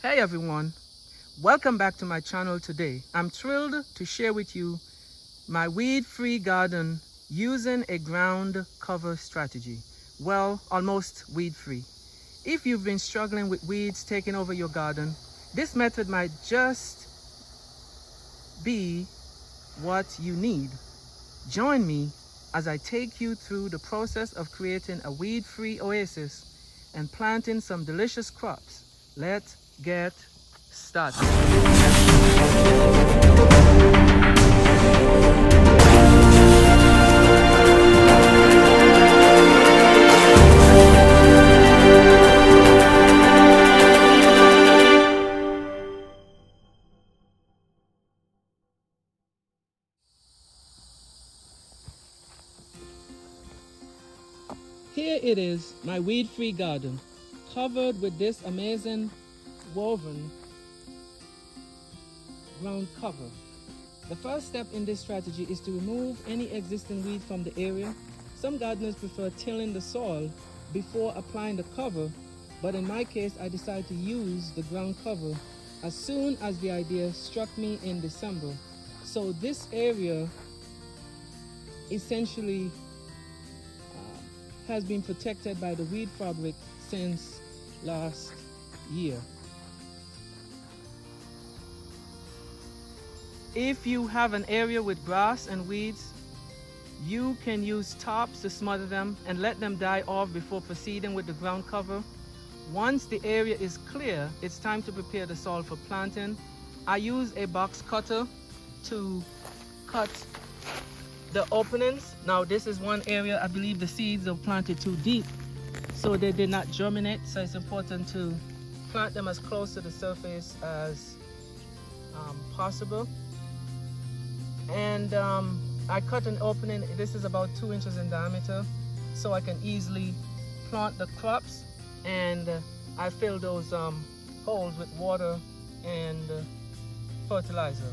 Hey everyone, welcome back to my channel today. I'm thrilled to share with you my weed-free garden using a ground cover strategy. Well, almost weed-free. If you've been struggling with weeds taking over your garden, this method might just be what you need. Join me as I take you through the process of creating a weed-free oasis and planting some delicious crops. Let's get started. Here it is, my weed-free garden, covered with this amazing woven ground cover. The first step in this strategy is to remove any existing weed from the area. Some gardeners prefer tilling the soil before applying the cover, but in my case I decided to use the ground cover as soon as the idea struck me in December. So this area essentially has been protected by the weed fabric since last year. If you have an area with grass and weeds, you can use tops to smother them and let them die off before proceeding with the ground cover. Once the area is clear, it's time to prepare the soil for planting. I use a box cutter to cut the openings. Now this is one area I believe the seeds are planted too deep, so they did not germinate, so it's important to plant them as close to the surface as possible. And I cut an opening, this is about 2 inches in diameter, so I can easily plant the crops, and I fill those holes with water and fertilizer.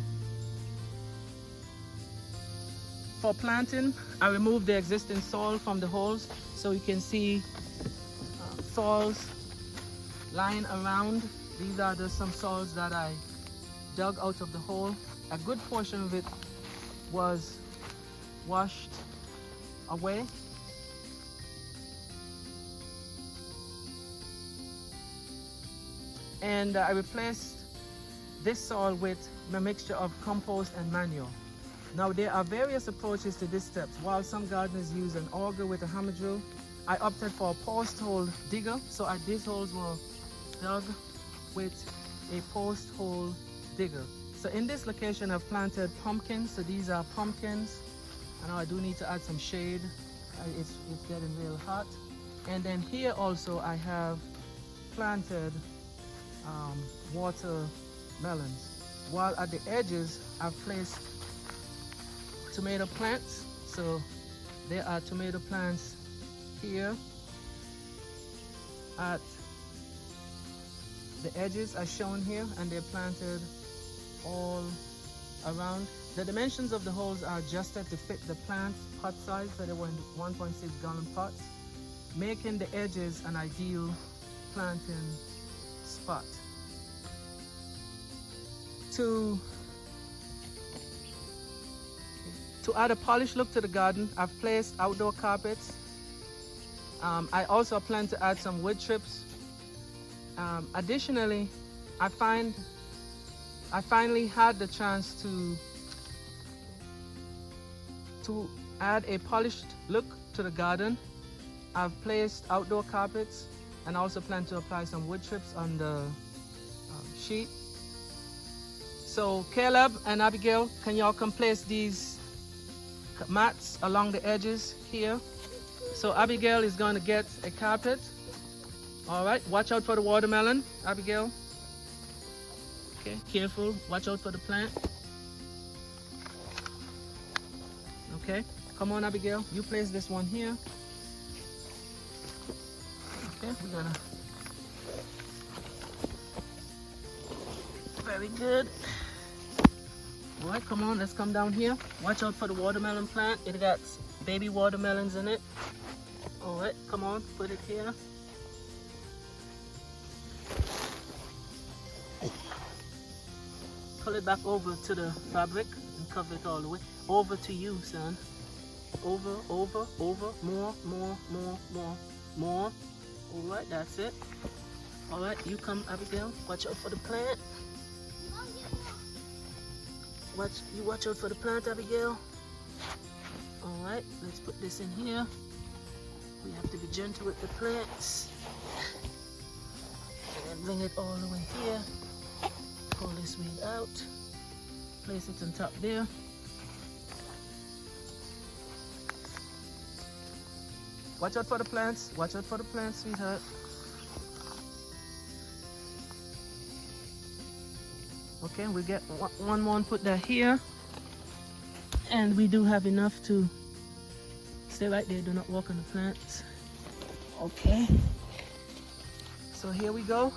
For planting, I remove the existing soil from the holes, so you can see soils lying around. These are just some soils that I dug out of the hole. A good portion of it was washed away. And I replaced this soil with a mixture of compost and manure. Now there are various approaches to this step. While some gardeners use an auger with a hammer drill, I opted for a post hole digger. So these holes were dug with a post hole digger. So in this location I've planted pumpkins. So these are pumpkins. I know I do need to add some shade. It's getting real hot. And then here also I have planted watermelons. While at the edges I've placed tomato plants. So there are tomato plants here at the edges as shown here, and they're planted all around. The dimensions of the holes are adjusted to fit the plant pot size, so they were in 1.6 gallon pots, making the edges an ideal planting spot. To add a polished look to the garden, I've placed outdoor carpets. I also plan to add some wood chips. Additionally, I finally had the chance to add a polished look to the garden. I've placed outdoor carpets and also plan to apply some wood chips on the sheet. So Caleb and Abigail, can y'all come place these mats along the edges here? So Abigail is going to get a carpet. All right, watch out for the watermelon, Abigail. Okay, careful, watch out for the plant. Okay, come on Abigail, you place this one here. Okay, we're gonna, very good. All right, come on, let's come down here. Watch out for the watermelon plant. It got baby watermelons in it. All right, come on, put it here. pull it back over to the fabric and cover it all the way. Over to you, son. Over, over, over, more, more, more, more, more. All right, that's it. All right, you come, Abigail. Watch out for the plant. Watch out for the plant, Abigail. All right, let's put this in here. We have to be gentle with the plants. And then bring it all the way here. Pull this weed out. Place it on top there. Watch out for the plants. Watch out for the plants, sweetheart. Okay, we get one more and put that here. And we do have enough to stay right there. Do not walk on the plants. Okay. So here we go.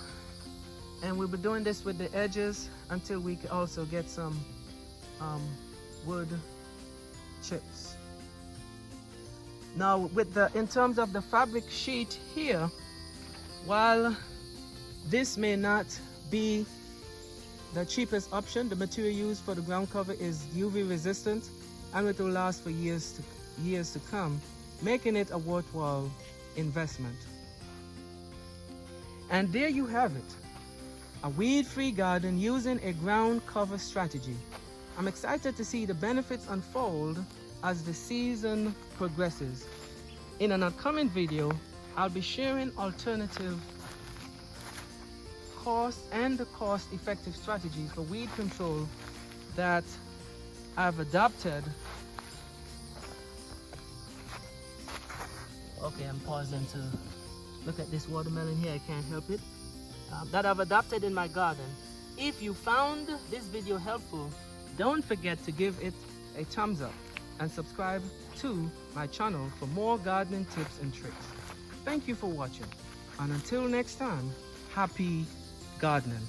And we'll be doing this with the edges until we can also get some wood chips. Now in terms of the fabric sheet here, while this may not be the cheapest option, the material used for the ground cover is UV resistant and it will last for years to come, making it a worthwhile investment. And there you have it, a weed-free garden using a ground cover strategy. I'm excited to see the benefits unfold as the season progresses. In an upcoming video, I'll be sharing alternative cost-effective strategies for weed control that I've adopted. Okay, I'm pausing to look at this watermelon here, I can't help it. That I've adopted in my garden. If you found this video helpful, don't forget to give it a thumbs up and subscribe to my channel for more gardening tips and tricks. Thank you for watching, and until next time, happy gardening.